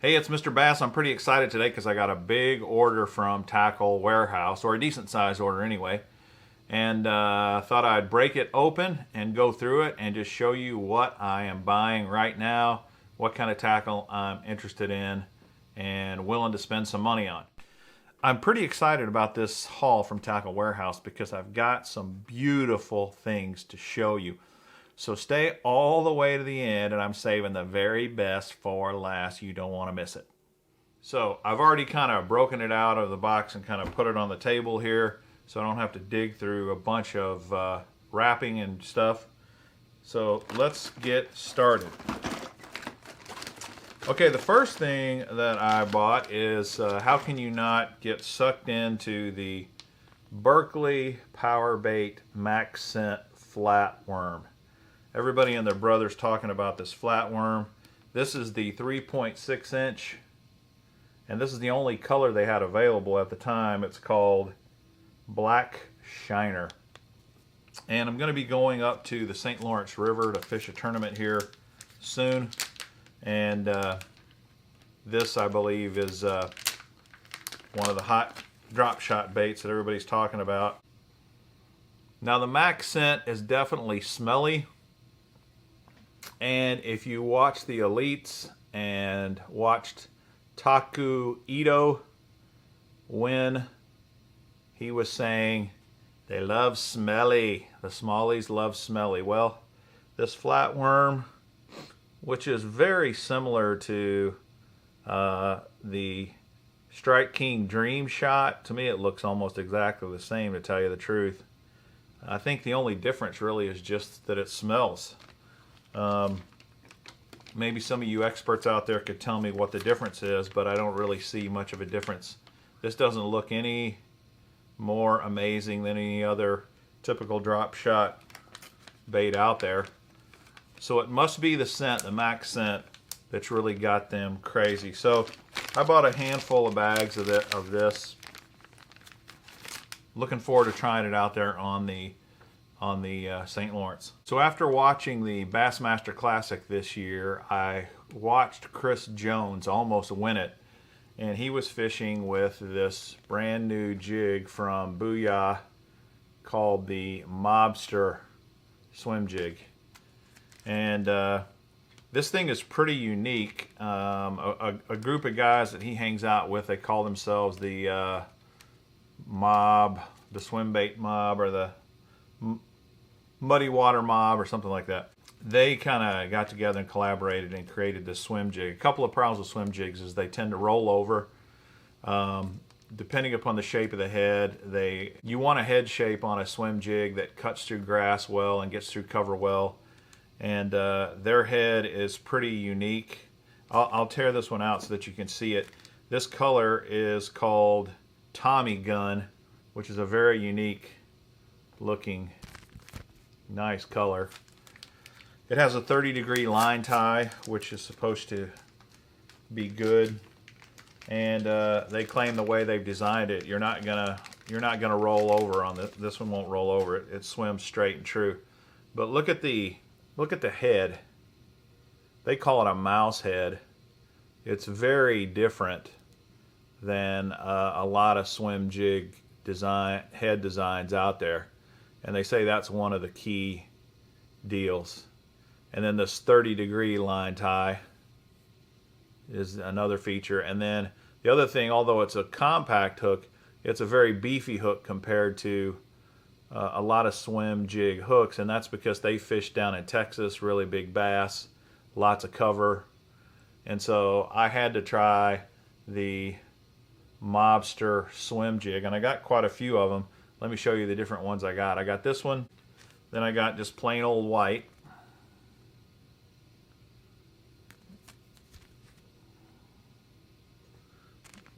Hey, it's Mr. Bass. I'm pretty excited today because I got a big order from Tackle Warehouse, or a decent size order anyway. And thought I'd break it open and go through it and just show you what I am buying right now, what kind of tackle I'm interested in and willing to spend some money on. I'm pretty excited about this haul from Tackle Warehouse because I've got some beautiful things to show you. So stay all the way to the end, and I'm saving the very best for last. You don't want to miss it. So I've already kind of broken it out of the box and kind of put it on the table here so I don't have to dig through a bunch of wrapping and stuff. So let's get started. Okay, the first thing that I bought is how can you not get sucked into the Berkeley Power Bait Max Scent Flatworm. Everybody and their brother's talking about this flatworm. This is the 3.6 inch, and this is the only color they had available at the time. It's called Black Shiner. And I'm going to be going up to the St. Lawrence River to fish a tournament here soon. And this, I believe, is one of the hot drop shot baits that everybody's talking about. Now, the Max Scent is definitely smelly. And if you watch the Elites and watched Taku Ito when he was saying they love smelly, the smallies love smelly. Well, this flatworm, which is very similar to the Strike King Dream Shot, to me it looks almost exactly the same, to tell you the truth. I think the only difference really is just that it smells. Maybe some of you experts out there could tell me what the difference is, but I don't really see much of a difference. This doesn't look any more amazing than any other typical drop shot bait out there. So it must be the scent, the Max Scent, that's really got them crazy. So I bought a handful of bags of this. Looking forward to trying it out there on the St. Lawrence. So after watching the Bassmaster Classic this year, I watched Chris Jones almost win it, and he was fishing with this brand new jig from Booyah called the Booyah Swim Jig. And this thing is pretty unique. A group of guys that he hangs out with, they call themselves the mob, the swim bait mob, or the muddy water mob, or something like that. They kind of got together and collaborated and created this swim jig. A couple of problems with swim jigs is they tend to roll over. Depending upon the shape of the head, you want a head shape on a swim jig that cuts through grass well and gets through cover well. And their head is pretty unique. I'll tear this one out so that you can see it. This color is called Tommy Gun, which is a very unique looking nice color. It has a 30-degree line tie, which is supposed to be good. And they claim the way they've designed it, you're not gonna roll over on this. This one won't roll over. It swims straight and true. But look at the head. They call it a mouse head. It's very different than a lot of swim jig head designs out there. And they say that's one of the key deals. And then this 30-degree line tie is another feature. And then the other thing, although it's a compact hook, it's a very beefy hook compared to a lot of swim jig hooks, and that's because they fish down in Texas, really big bass, lots of cover. And so I had to try the Booyah Swim Jig, and I got quite a few of them. Let me show you the different ones I got. I got this one, then I got just plain old white.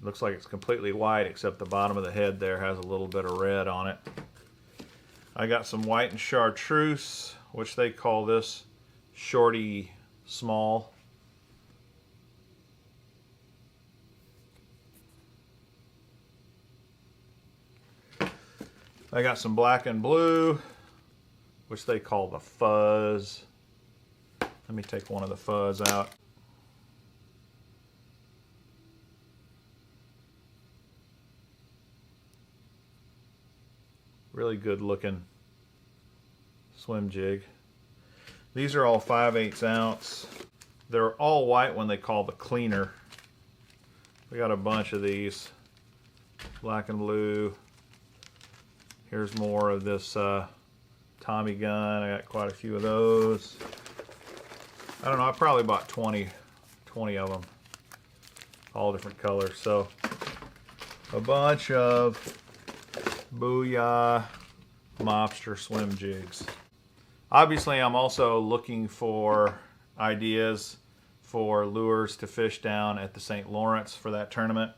Looks like it's completely white, except the bottom of the head there has a little bit of red on it. I got some white and chartreuse, which they call this Shorty Small. I got some black and blue, which they call the Fuzz. Let me take one of the Fuzz out. Really good looking swim jig. These are all 5/8 ounce. They're all white when they call the cleaner. We got a bunch of these, black and blue. Here's more of this Tommy gun. I got quite a few of those. I don't know, I probably bought 20 of them, all different colors. So a bunch of Booyah Mobster swim jigs. Obviously, I'm also looking for ideas for lures to fish down at the St. Lawrence for that tournament.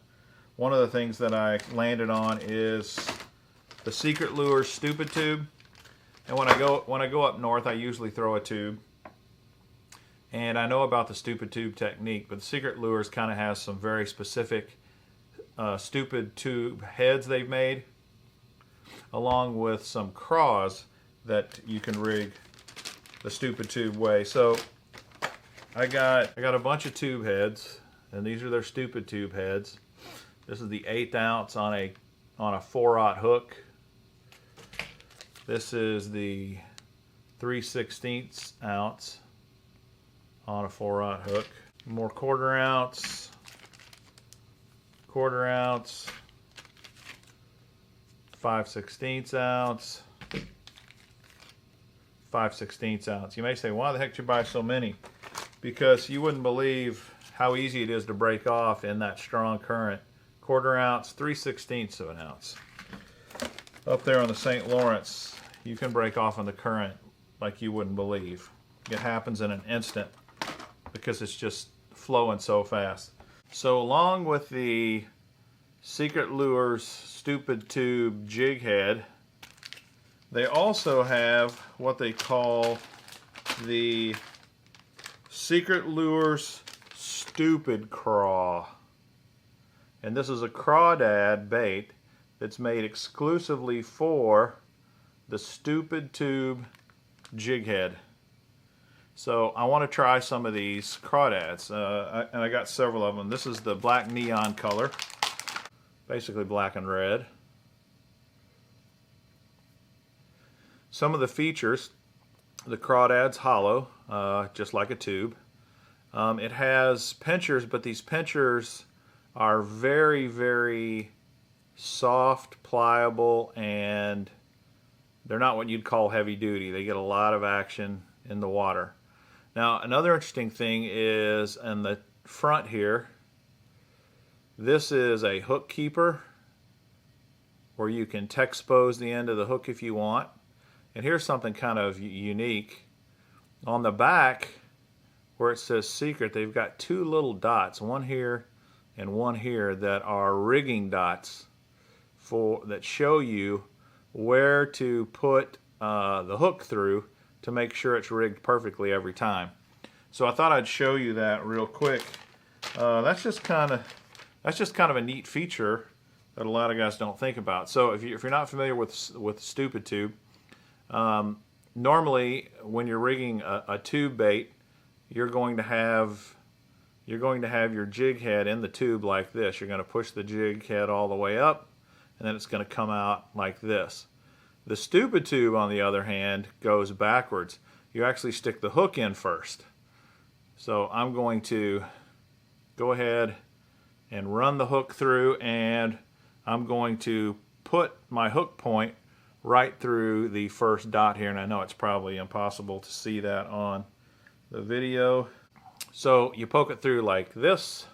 One of the things that I landed on is the Secret Lures Stupid Tube. And when I go up north, I usually throw a tube. And I know about the Stupid Tube technique, but the Secret Lures kind of has some very specific stupid tube heads they've made, along with some craws that you can rig the Stupid Tube way. So I got a bunch of tube heads, and these are their Stupid Tube heads. This is the 1/8 ounce on a 4/0 hook. This is the 3/16 ounce on a 4/0 hook. More 1/4 ounce, 1/4 ounce, 5/16 ounce, 5/16 ounce. You may say, why the heck did you buy so many? Because you wouldn't believe how easy it is to break off in that strong current. 1/4 ounce, 3/16 of an ounce. Up there on the St. Lawrence, you can break off in the current like you wouldn't believe. It happens in an instant because it's just flowing so fast. So along with the Secret Lures Stupid Tube jig head, they also have what they call the Secret Lures Stupid Craw. And this is a Crawdad bait that's made exclusively for the Stupid Tube jig head. So I want to try some of these Crawdads, and I got several of them. This is the black neon color, basically black and red. Some of the features: the Crawdad's hollow, just like a tube. It has pinchers, but these pinchers are very, very soft, pliable, and they're not what you'd call heavy duty. They get a lot of action in the water. Now, another interesting thing is in the front here, this is a hook keeper where you can Texpose the end of the hook if you want. And here's something kind of unique. On the back, where it says Secret, they've got two little dots, one here and one here, that are rigging dots that show you where to put the hook through to make sure it's rigged perfectly every time. So I thought I'd show you that real quick. That's just kind of a neat feature that a lot of guys don't think about. So if you're not familiar with Stupid Tube, normally when you're rigging a tube bait, you're going to have your jig head in the tube like this. You're going to push the jig head all the way up, and then it's going to come out like this. The Stupid Tube, on the other hand, goes backwards. You actually stick the hook in first. So I'm going to go ahead and run the hook through, and I'm going to put my hook point right through the first dot here, and I know it's probably impossible to see that on the video. So you poke it through like this,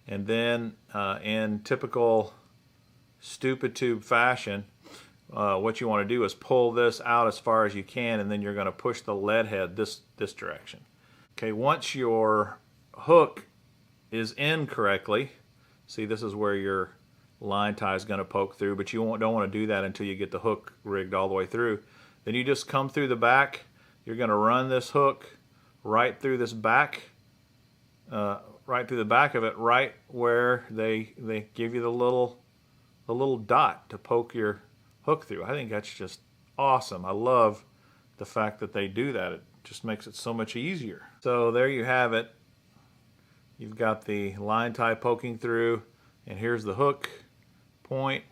and then in typical Stupid Tube fashion, what you want to do is pull this out as far as you can, and then you're going to push the lead head this direction. Okay, once your hook is in correctly, see, this is where your line tie is going to poke through, but you don't want to do that until you get the hook rigged all the way through. Then you just come through the back. You're going to run this hook right through this back, right through the back of it, right where they give you the little dot to poke your hook through. I think that's just awesome. I love the fact that they do that. It just makes it so much easier. So there you have it. You've got the line tie poking through, and here's the hook point,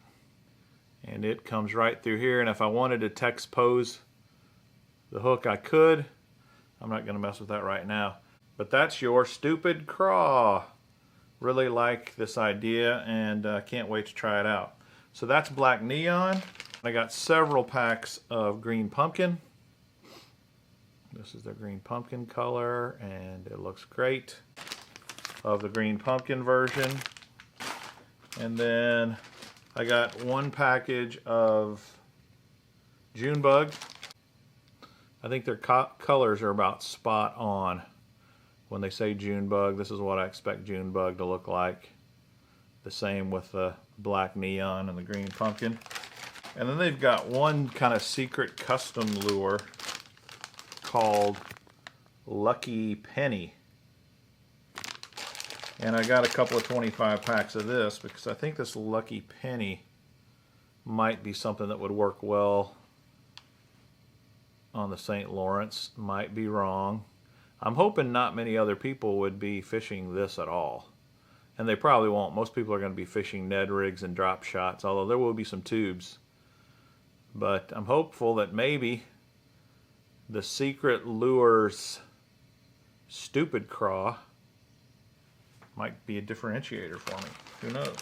And it comes right through here, and if I wanted to text pose the hook, I could. I'm not going to mess with that right now. But that's your stupid craw. Really like this idea, and can't wait to try it out. So that's black neon. I got several packs of green pumpkin. This is the green pumpkin color, and it looks great. Of the green pumpkin version. And then I got one package of Junebug. I think their colors are about spot on. When they say Junebug, this is what I expect Junebug to look like. The same with the black neon and the green pumpkin. And then they've got one kind of secret custom lure called Lucky Penny. And I got a couple of 25 packs of this because I think this Lucky Penny might be something that would work well on the St. Lawrence. Might be wrong. I'm hoping not many other people would be fishing this at all. And they probably won't. Most people are going to be fishing Ned rigs and drop shots, although there will be some tubes. But I'm hopeful that maybe the Secret Lures Stupid Craw might be a differentiator for me. Who knows?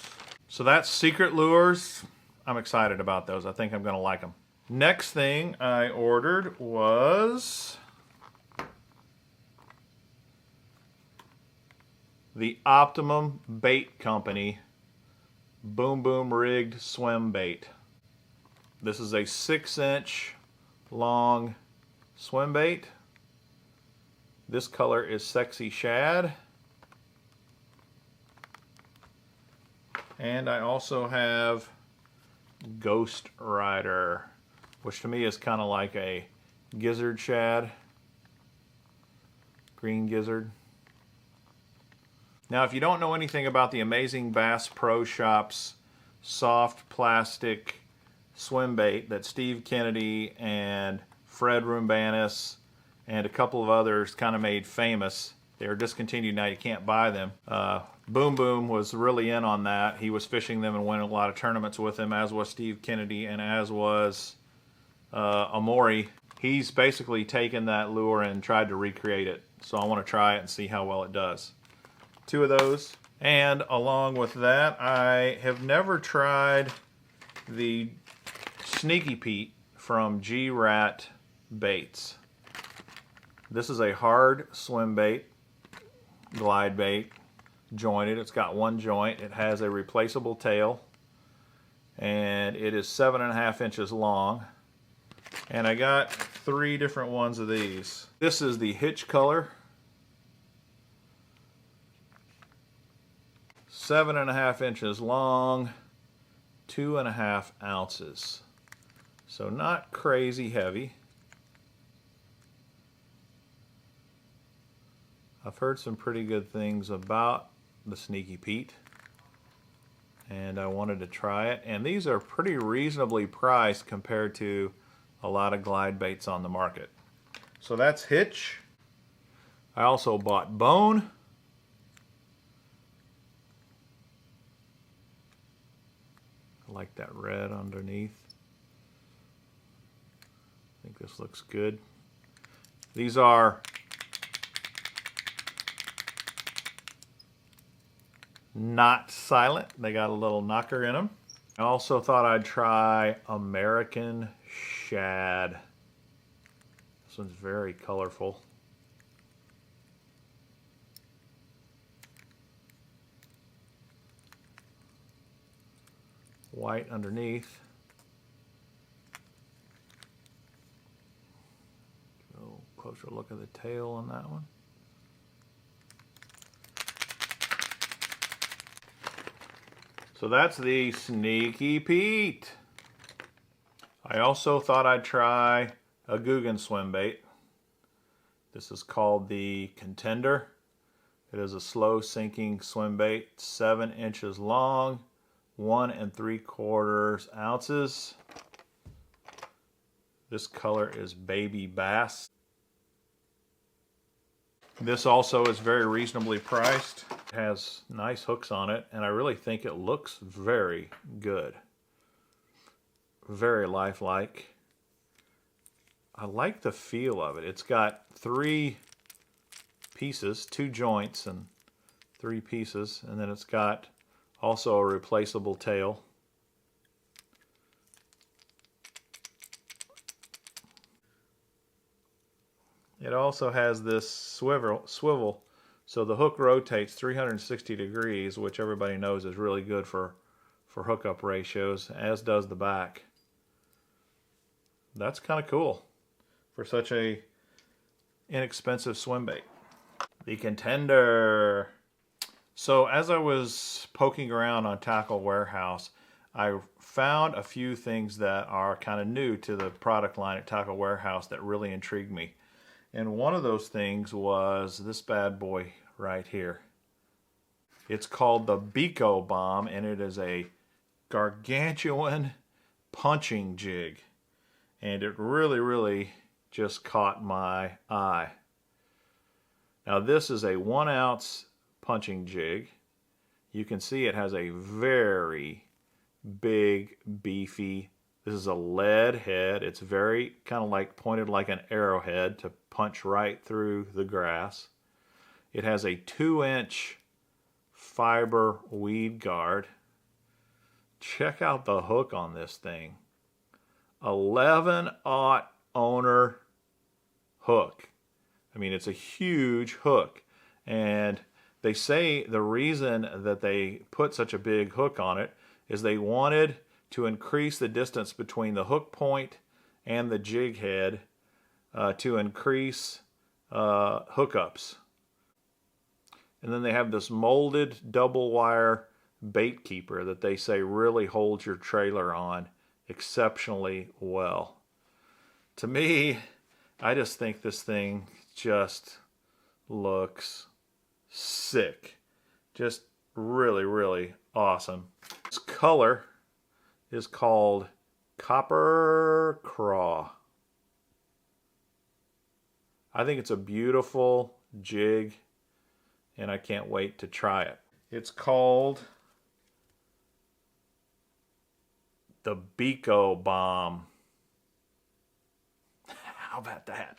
So that's Secret Lures. I'm excited about those. I think I'm going to like them. Next thing I ordered was the Optimum Bait Company Boom Boom Rigged Swim Bait. This is a 6-inch long swim bait. This color is Sexy Shad. And I also have Ghost Rider, which to me is kind of like a gizzard shad. Green gizzard. Now, if you don't know anything about the Amazing Bass Pro Shop's soft plastic swim bait that Steve Kennedy and Fred Rumbanis and a couple of others kind of made famous, they are discontinued now, you can't buy them. Boom Boom was really in on that. He was fishing them and winning a lot of tournaments with them, as was Steve Kennedy and as was Amori. He's basically taken that lure and tried to recreate it. So I want to try it and see how well it does. 2 of those. And along with that, I have never tried the Sneaky Pete from g-ratt baits. This is a hard swim bait, glide bait, jointed. It's got one joint. It has a replaceable tail, and it is 7.5 inches long. And I got 3 different ones of these. This is the hitch color. 7.5 inches long, 2.5 ounces. So not crazy heavy. I've heard some pretty good things about the Sneaky Pete, and I wanted to try it. And these are pretty reasonably priced compared to a lot of glide baits on the market. So that's hitch. I also bought bone. I like that red underneath. I think this looks good. These are not silent. They got a little knocker in them. I also thought I'd try American Shad. This one's very colorful. White underneath. A little closer look at the tail on that one. So that's the Sneaky Pete. I also thought I'd try a Guggen swim bait. This is called the Contender. It is a slow sinking swim bait, 7 inches long, 1 3/4 ounces. This color is Baby Bass. This also is very reasonably priced. It has nice hooks on it, and I really think it looks very good. very lifelike. I like the feel of it. It's got 3 pieces, 2 joints and 3 pieces, and then it's got also a replaceable tail. It also has this swivel, so the hook rotates 360 degrees, which everybody knows is really good for hookup ratios, as does the back. That's kind of cool for such a inexpensive swim bait. The Contender. So as I was poking around on Tackle Warehouse, I found a few things that are kind of new to the product line at Tackle Warehouse that really intrigued me. And one of those things was this bad boy right here. It's called the Biko Bomb, and it is a gargantuan punching jig. And it really just caught my eye. Now this is a 1 ounce punching jig. You can see it has a very big, beefy, this is a lead head. It's very kind of like pointed like an arrowhead to punch right through the grass. It has a 2-inch fiber weed guard. Check out the hook on this thing. 11/0 owner hook. I mean, it's a huge hook. And they say the reason that they put such a big hook on it is they wanted to increase the distance between the hook point and the jig head to increase hookups. And then they have this molded double wire bait keeper that they say really holds your trailer on exceptionally well. To me, I just think this thing just looks sick. Just really awesome. This color is called Copper Craw. I think it's a beautiful jig, and I can't wait to try it. It's called the Biko Bomb. How about that?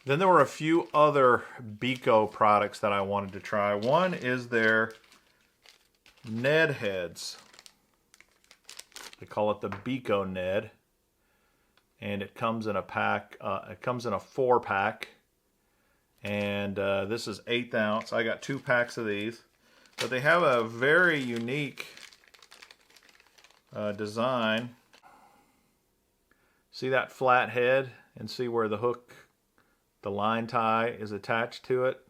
Then there were a few other Biko products that I wanted to try. One is their Ned heads. They call it the Biko Ned, and it comes in a pack. It comes in a 4-pack, and this is 1/8 ounce. I got 2 packs of these, but they have a very unique design. See that flat head, and see where the hook, the line tie is attached to it.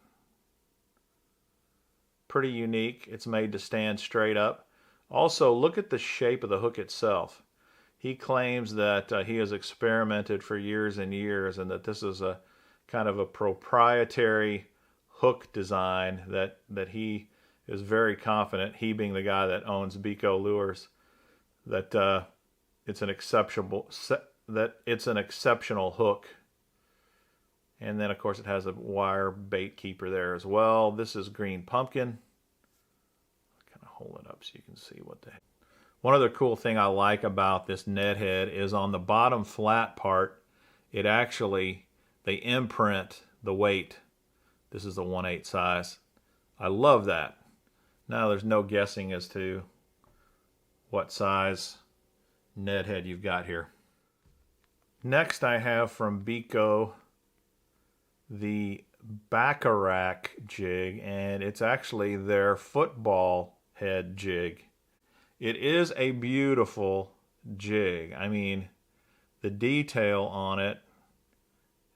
Pretty unique. It's made to stand straight up. Also, look at the shape of the hook itself. He claims that he has experimented for years and years, and that this is a kind of a proprietary hook design that he is very confident, he being the guy that owns Biko Lures, that it's an exceptional hook. And then, of course, it has a wire bait keeper there as well. This is green pumpkin. I'll kind of hold it up so you can see what the heck. One other cool thing I like about this Ned head is on the bottom flat part, it actually, they imprint the weight. This is the 1/8 size. I love that. Now there's no guessing as to what size Ned head you've got here. Next I have from Biko the Baccarat jig, and it's actually their football head jig. It is a beautiful jig. I mean, the detail on it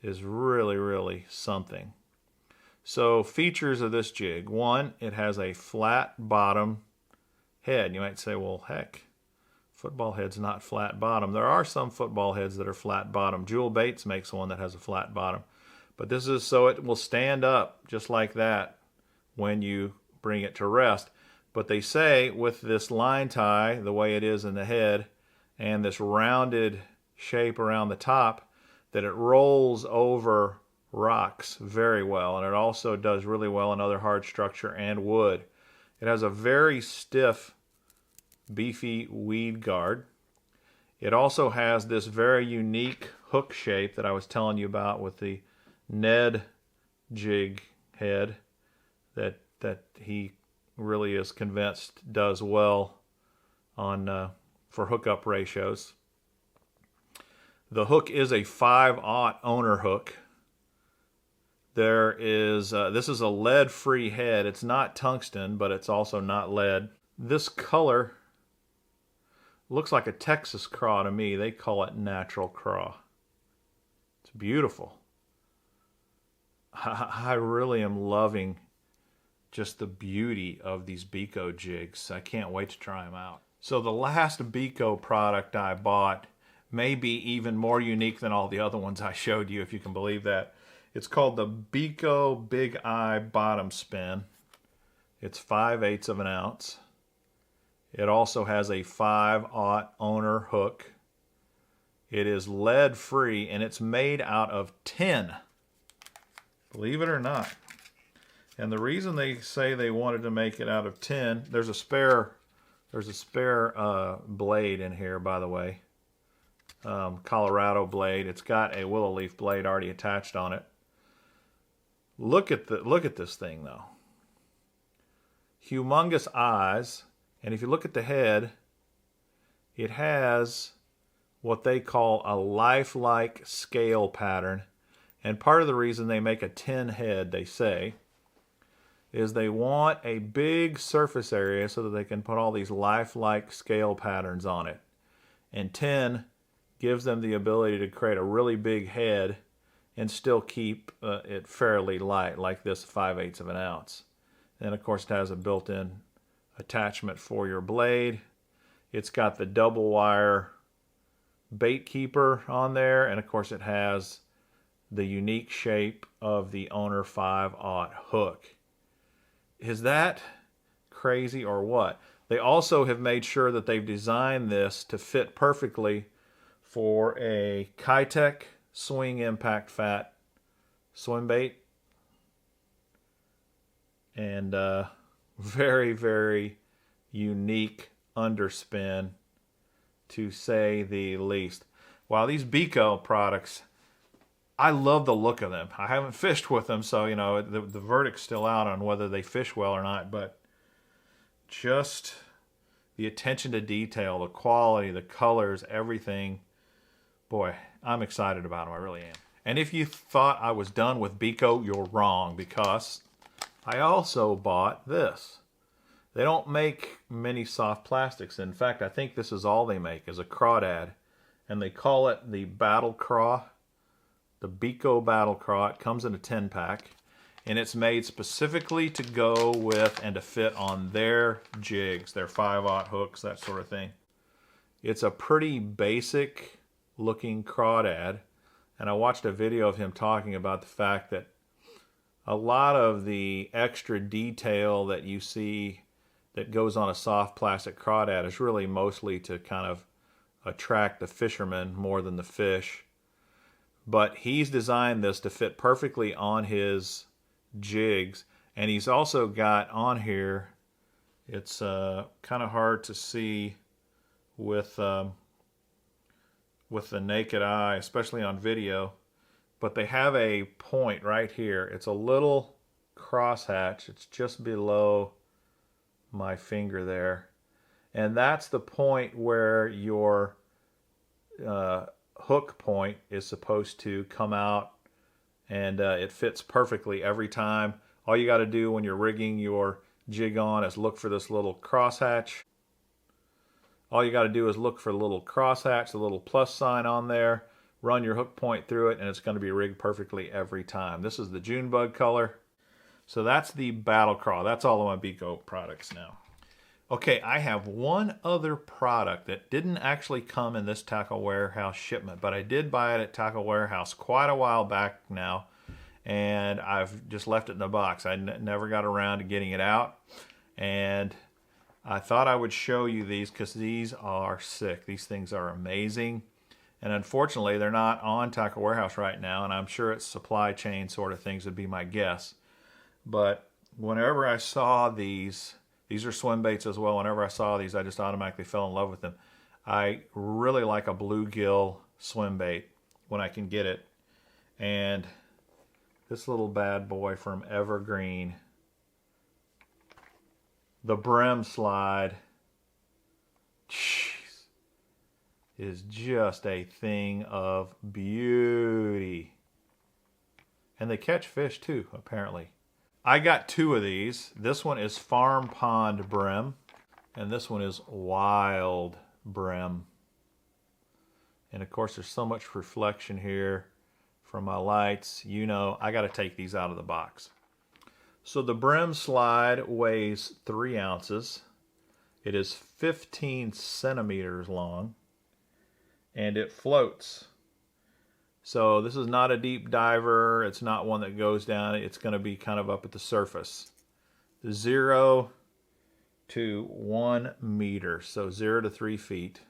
is really something. So features of this jig. One, it has a flat bottom head. You might say, well, heck, football head's not flat bottom. There are some football heads that are flat bottom. Jewel Baits makes one that has a flat bottom. But this is so it will stand up just like that when you bring it to rest. But they say with this line tie, the way it is in the head, and this rounded shape around the top, that it rolls over rocks very well. And it also does really well in other hard structure and wood. It has a very stiff, beefy weed guard. It also has this very unique hook shape that I was telling you about with the Ned jig head that he really is convinced does well on for hookup ratios. The hook is a 5/0 owner hook. There is this is a lead-free head. It's not tungsten, but it's also not lead. This color looks like a Texas craw to me. They call it natural craw. It's beautiful. I really am loving just the beauty of these Biko jigs. I can't wait to try them out. So the last Biko product I bought may be even more unique than all the other ones I showed you, if you can believe that. It's called the Biko Big Eye Bottom Spin. It's 5/8 of an ounce. It also has a 5/0 owner hook. It is lead free and it's made out of tin. Believe it or not. And the reason they say they wanted to make it out of tin, there's a spare blade in here, by the way. Colorado blade. It's got a willow leaf blade already attached on it. Look at this thing though. Humongous eyes, and if you look at the head, it has what they call a lifelike scale pattern. And part of the reason they make a tin head, they say, is they want a big surface area so that they can put all these lifelike scale patterns on it. And tin gives them the ability to create a really big head and still keep it fairly light, like this 5/8 of an ounce. And of course it has a built-in attachment for your blade. It's got the double wire bait keeper on there, and of course it has the unique shape of the owner 5/0 hook. Is that crazy or what? They also have made sure that they've designed this to fit perfectly for a Kitech swing impact fat swim bait. And very, very unique underspin, to say the least. Wow, these Biko products, I love the look of them. I haven't fished with them, so you know the verdict's still out on whether they fish well or not, but just the attention to detail, the quality, the colors, everything. Boy, I'm excited about them. I really am. And if you thought I was done with Biko, you're wrong, because I also bought this. They don't make many soft plastics. In fact, I think this is all they make, is a Crawdad. And they call it the Battle Craw, the Biko Battle Craw. It comes in a 10-pack. And it's made specifically to go with and to fit on their jigs, their 5/0 hooks, that sort of thing. It's a pretty basic looking Crawdad, and I watched a video of him talking about the fact that a lot of the extra detail that you see that goes on a soft plastic Crawdad is really mostly to kind of attract the fishermen more than the fish. But he's designed this to fit perfectly on his jigs, and he's also got on here, it's kind of hard to see with the naked eye, especially on video, but they have a point right here. It's a little crosshatch. It's just below my finger there, and that's the point where your hook point is supposed to come out, and it fits perfectly every time. All you got to do when you're rigging your jig on is look for this little crosshatch. All you got to do is look for the little crosshatch, the little plus sign on there, run your hook point through it, and it's going to be rigged perfectly every time. This is the Junebug color. So that's the Battle Craw. That's all of my Biko products now. Okay, I have one other product that didn't actually come in this Tackle Warehouse shipment, but I did buy it at Tackle Warehouse quite a while back now, and I've just left it in the box. I never got around to getting it out, and I thought I would show you these because these are sick. These things are amazing. And unfortunately, they're not on Tackle Warehouse right now, and I'm sure it's supply chain sort of things would be my guess. But whenever I saw these are swim baits as well. Whenever I saw these, I just automatically fell in love with them. I really like a bluegill swim bait when I can get it. And this little bad boy from Evergreen, the Brim Slide, jeez, is just a thing of beauty. And they catch fish too, apparently. I got 2 of these. This one is Farm Pond Brim, and this one is Wild Brim. And of course, there's so much reflection here from my lights. You know, I got to take these out of the box. So the Brim Slide weighs 3 ounces. It is 15 centimeters long, and it floats. So this is not a deep diver. It's not one that goes down. It's going to be kind of up at the surface. 0 to 1 meter, so 0 to 3 feet.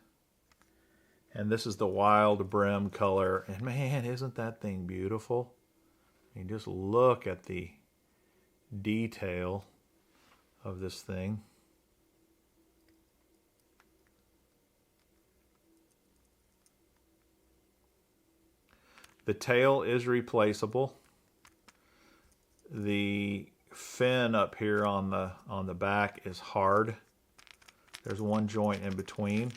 And this is the Wild Brim color. And man, isn't that thing beautiful? I mean, just look at the detail of this thing. The tail is replaceable. The fin up here on the back is hard. There's one joint in between.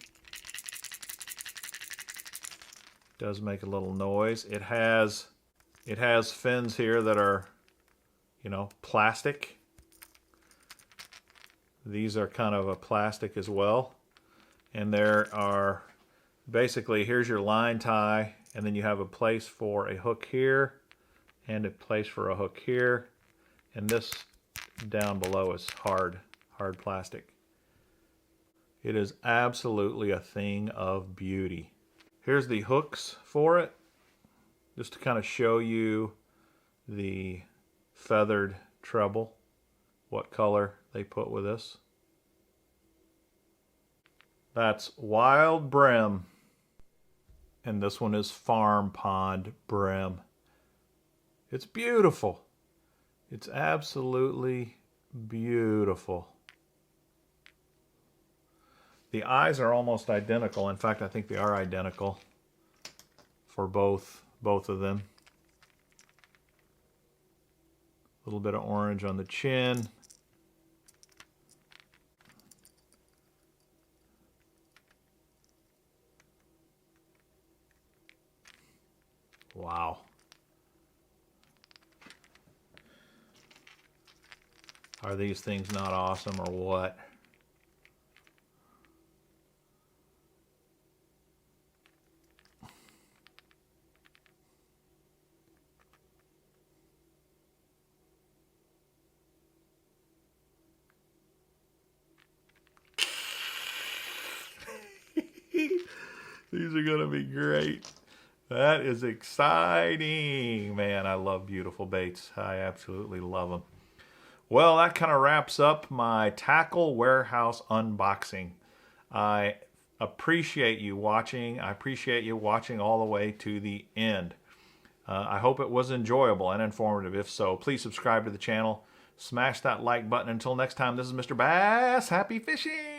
Does make a little noise. It has fins here that are, you know, plastic. These are kind of a plastic as well. And there are basically, here's your line tie, and then you have a place for a hook here and a place for a hook here. And this down below is hard plastic. It is absolutely a thing of beauty. Here's the hooks for it, just to kind of show you the feathered treble, what color they put with this. That's Wild Brim, and this one is Farm Pond Brim. It's beautiful. It's absolutely beautiful. The eyes are almost identical. In fact, I think they are identical for both of them. A little bit of orange on the chin. Wow. Are these things not awesome or what? These are gonna be great. That is exciting. Man, I love beautiful baits. I absolutely love them. Well, that kind of wraps up my tackle warehouse unboxing. I appreciate you watching. I appreciate you watching all the way to the end. I hope it was enjoyable and informative. If so, please subscribe to the channel. Smash that like button. Until next time, this is Mr. Bass. Happy fishing!